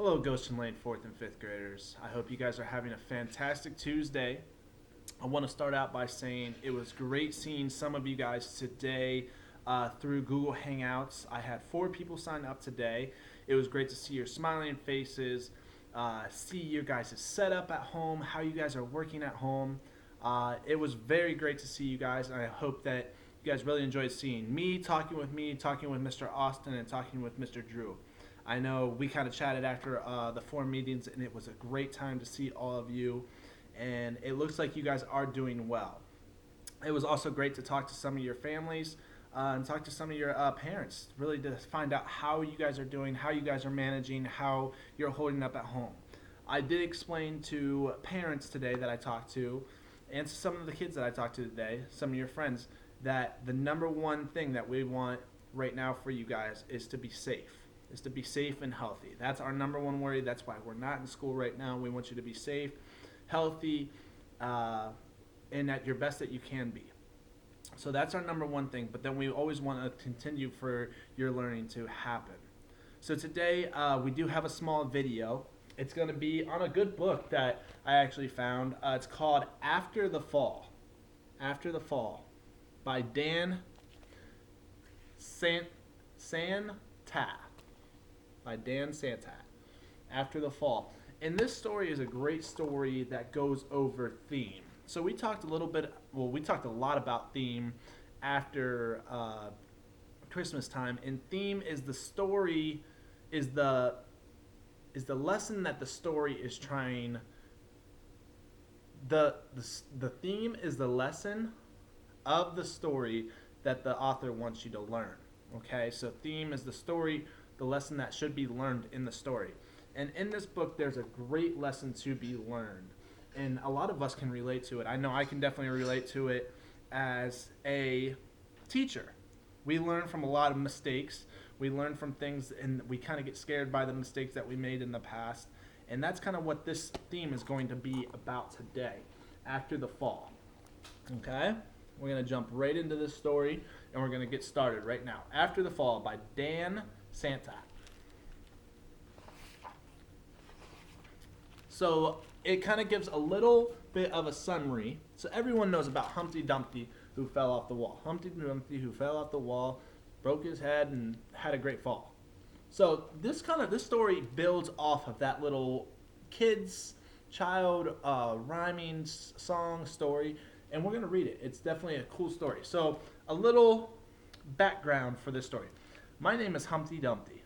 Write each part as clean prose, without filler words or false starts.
Hello, Ghost and Lane 4th and 5th graders. I hope you guys are having a fantastic Tuesday. I want to start out by saying it was great seeing some of you guys today through Google Hangouts. I had 4 people sign up today. It was great to see your smiling faces, see your guys' setup at home, how you guys are working at home. It was very great to see you guys, and I hope that you guys really enjoyed seeing me, talking with Mr. Austin, and talking with Mr. Drew. I know we kind of chatted after the 4 meetings, and it was a great time to see all of you, and it looks like you guys are doing well. It was also great to talk to some of your families and talk to some of your parents, really to find out how you guys are doing, how you guys are managing, how you're holding up at home. I did explain to parents today that I talked to, and to some of the kids that I talked to today, some of your friends, that the number one thing that we want right now for you guys is to be safe and healthy. That's our number one worry. That's why we're not in school right now. We want you to be safe, healthy, and at your best that you can be. So that's our number one thing, but then we always want to continue for your learning to happen. So today we do have a small video. It's going to be on a good book that I actually found. It's called After the Fall. After the Fall by Dan Santat. By Dan Santat. After the Fall. And this story is a great story that goes over theme. So we talked a lot about theme after Christmas time, and theme is the story, is the lesson that the story is trying. The theme is the lesson of the story that the author wants you to learn. Okay, so theme is the story, the lesson that should be learned in the story. And in this book, there's a great lesson to be learned. And a lot of us can relate to it. I know I can definitely relate to it as a teacher. We learn from a lot of mistakes. We learn from things, and we kind of get scared by the mistakes that we made in the past. And that's kind of what this theme is going to be about today, After the Fall. Okay? We're going to jump right into this story, and we're going to get started right now. After the Fall by Dan Santat. So it kind of gives a little bit of a summary. So everyone knows about Humpty Dumpty who fell off the wall. Humpty Dumpty who fell off the wall, broke his head, and had a great fall. So this story builds off of that little child rhyming song story, and we're going to read it. It's definitely a cool story. So a little background for this story. My name is Humpty Dumpty.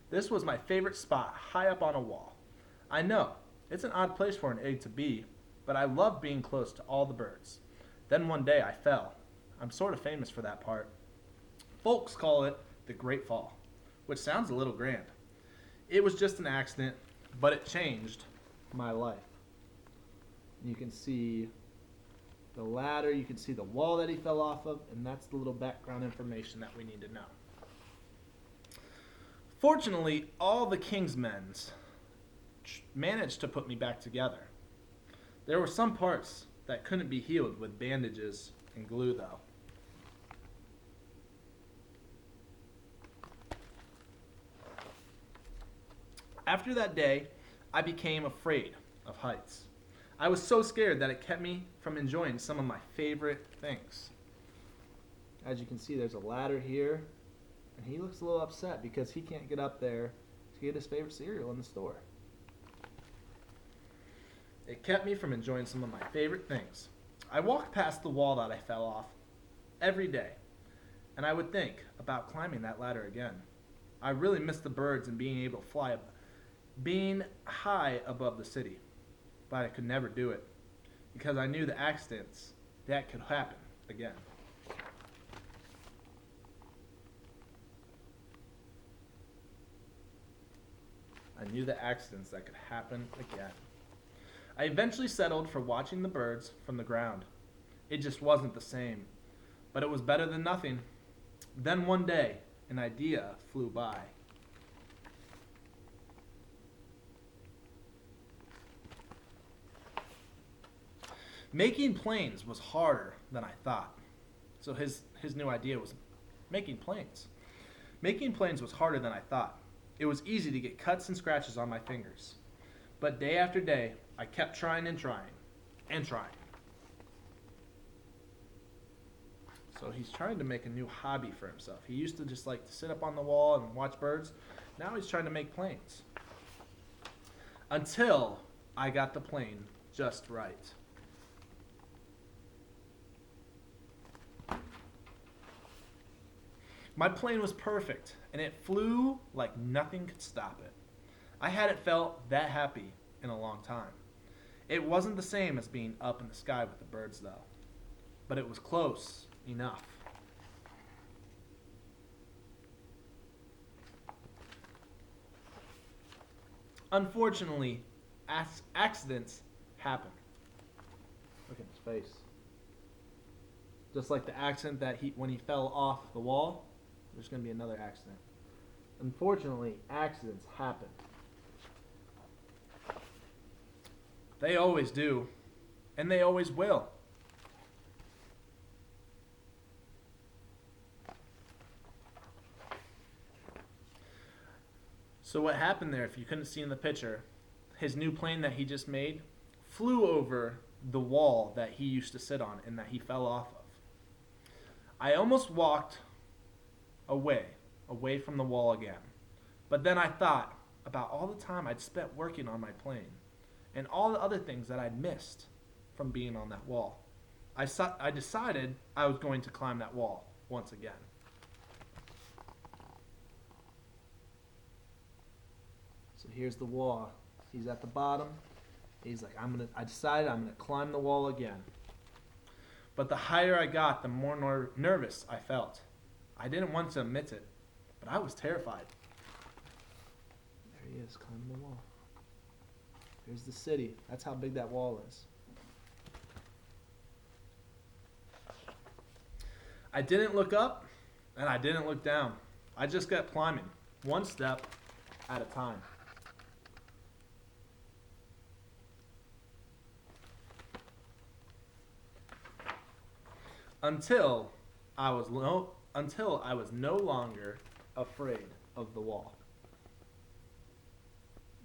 This was my favorite spot, high up on a wall. I know, it's an odd place for an egg to be, but I love being close to all the birds. Then one day I fell. I'm sort of famous for that part. Folks call it the Great Fall, which sounds a little grand. It was just an accident, but it changed my life. You can see the ladder, you can see the wall that he fell off of, and that's the little background information that we need to know. Fortunately, all the king's men managed to put me back together. There were some parts that couldn't be healed with bandages and glue, though. After that day, I became afraid of heights. I was so scared that it kept me from enjoying some of my favorite things. As you can see, there's a ladder here, and he looks a little upset because he can't get up there to get his favorite cereal in the store. It kept me from enjoying some of my favorite things. I walked past the wall that I fell off every day, and I would think about climbing that ladder again. I really missed the birds and being able to fly up, being high above the city, but I could never do it because I knew the accidents that could happen again. I knew the accidents that could happen again. I eventually settled for watching the birds from the ground. It just wasn't the same, but it was better than nothing. Then one day, an idea flew by. Making planes was harder than I thought. So his new idea was making planes. Making planes was harder than I thought. It was easy to get cuts and scratches on my fingers. But day after day, I kept trying and trying and trying. So he's trying to make a new hobby for himself. He used to just like to sit up on the wall and watch birds. Now he's trying to make planes. Until I got the plane just right. My plane was perfect, and it flew like nothing could stop it. I hadn't felt that happy in a long time. It wasn't the same as being up in the sky with the birds, though, but it was close enough. Unfortunately, accidents happen. Look at his face. Just like the accident that when he fell off the wall, there's going to be another accident. Unfortunately, accidents happen. They always do, and they always will. So what happened there, if you couldn't see in the picture, his new plane that he just made flew over the wall that he used to sit on and that he fell off of. I almost walked away from the wall again. But then I thought about all the time I'd spent working on my plane and all the other things that I'd missed from being on that wall. I decided I was going to climb that wall once again. So here's the wall. He's at the bottom. He's like, I decided I'm gonna climb the wall again. But the higher I got, the more nervous I felt. I didn't want to admit it, but I was terrified. There he is, climbing the wall. There's the city. That's how big that wall is. I didn't look up, and I didn't look down. I just kept climbing, one step at a time. Until I was no longer afraid of the wall.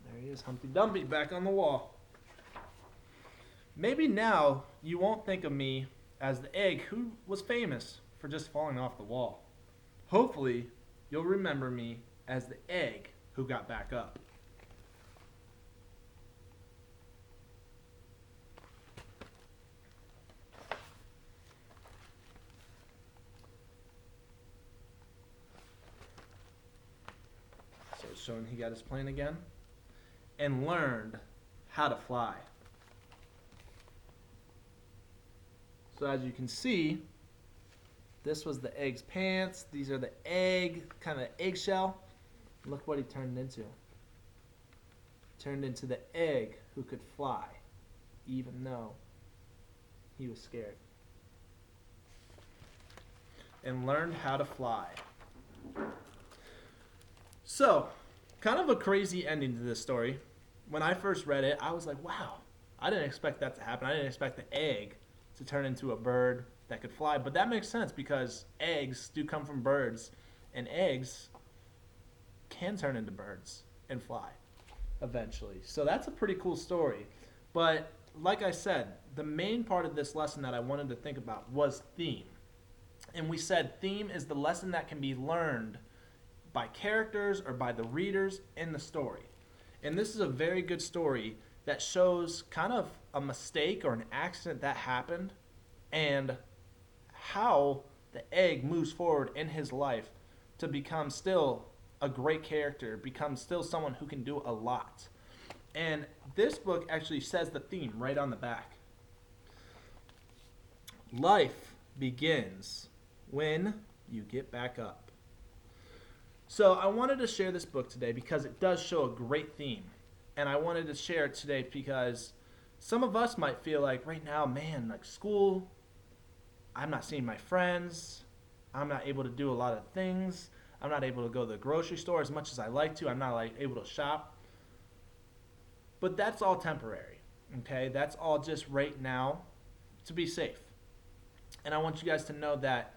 There he is, Humpty Dumpty, back on the wall. Maybe now you won't think of me as the egg who was famous for just falling off the wall. Hopefully, you'll remember me as the egg who got back up. So it's showing he got his plane again and learned how to fly. So as you can see, this was the egg's pants. These are the egg, kind of eggshell. Look what he turned into. Turned into the egg who could fly, even though he was scared. And learned how to fly. So, kind of a crazy ending to this story. When I first read it, I was like, wow, I didn't expect that to happen. I didn't expect the egg to turn into a bird that could fly. But that makes sense because eggs do come from birds, and eggs can turn into birds and fly eventually. So that's a pretty cool story. But like I said, the main part of this lesson that I wanted to think about was theme. And we said theme is the lesson that can be learned by characters or by the readers in the story. And this is a very good story that shows kind of a mistake or an accident that happened and how the egg moves forward in his life to become still a great character, become still someone who can do a lot. And this book actually says the theme right on the back. Life begins when you get back up. So I wanted to share this book today because it does show a great theme. And I wanted to share it today because some of us might feel like right now, man, like school, I'm not seeing my friends. I'm not able to do a lot of things. I'm not able to go to the grocery store as much as I like to. I'm not able to shop. But that's all temporary, okay? That's all just right now to be safe. And I want you guys to know that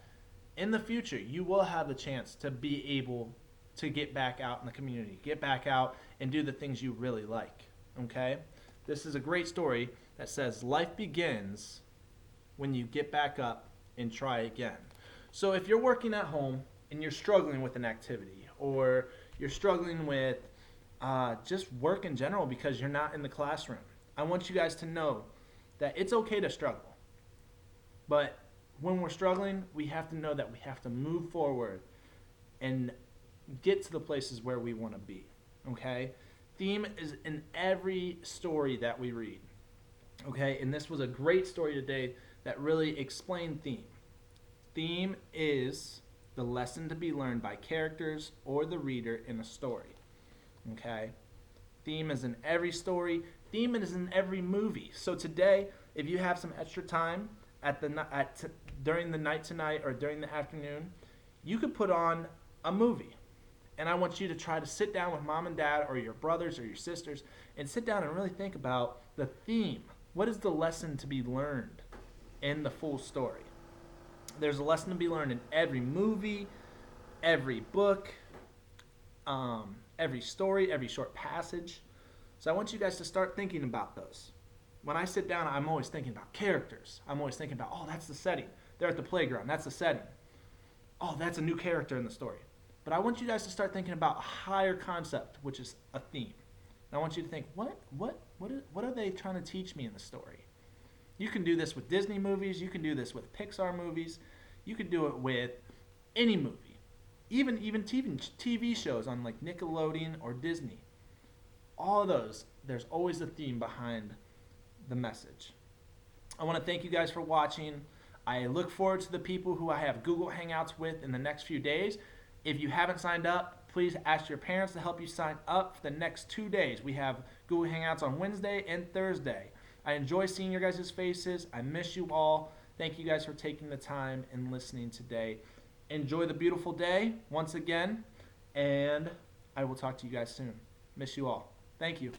in the future, you will have the chance to be able to get back out in the community, get back out and do the things you really like. Okay? This is a great story that says life begins when you get back up and try again. So if you're working at home and you're struggling with an activity, or you're struggling with just work in general because you're not in the classroom, I want you guys to know that it's okay to struggle. But when we're struggling, we have to know that we have to move forward and get to the places where we want to be. Okay? Theme is in every story that we read. Okay? And this was a great story today that really explained theme. Theme is the lesson to be learned by characters or the reader in a story. Okay? Theme is in every story. Theme is in every movie. So today, if you have some extra time during the night tonight or during the afternoon, you could put on a movie. And I want you to try to sit down with mom and dad or your brothers or your sisters and sit down and really think about the theme. What is the lesson to be learned in the full story? There's a lesson to be learned in every movie, every book, every story, every short passage. So I want you guys to start thinking about those. When I sit down, I'm always thinking about characters. I'm always thinking about, oh, that's the setting. They're at the playground. That's the setting. Oh, that's a new character in the story. But I want you guys to start thinking about a higher concept, which is a theme. And I want you to think, what are they trying to teach me in the story? You can do this with Disney movies. You can do this with Pixar movies. You can do it with any movie. Even TV shows on like Nickelodeon or Disney. All of those, there's always a theme behind the message. I want to thank you guys for watching. I look forward to the people who I have Google Hangouts with in the next few days. If you haven't signed up, please ask your parents to help you sign up for the next 2 days. We have Google Hangouts on Wednesday and Thursday. I enjoy seeing your guys' faces. I miss you all. Thank you guys for taking the time and listening today. Enjoy the beautiful day once again, and I will talk to you guys soon. Miss you all. Thank you.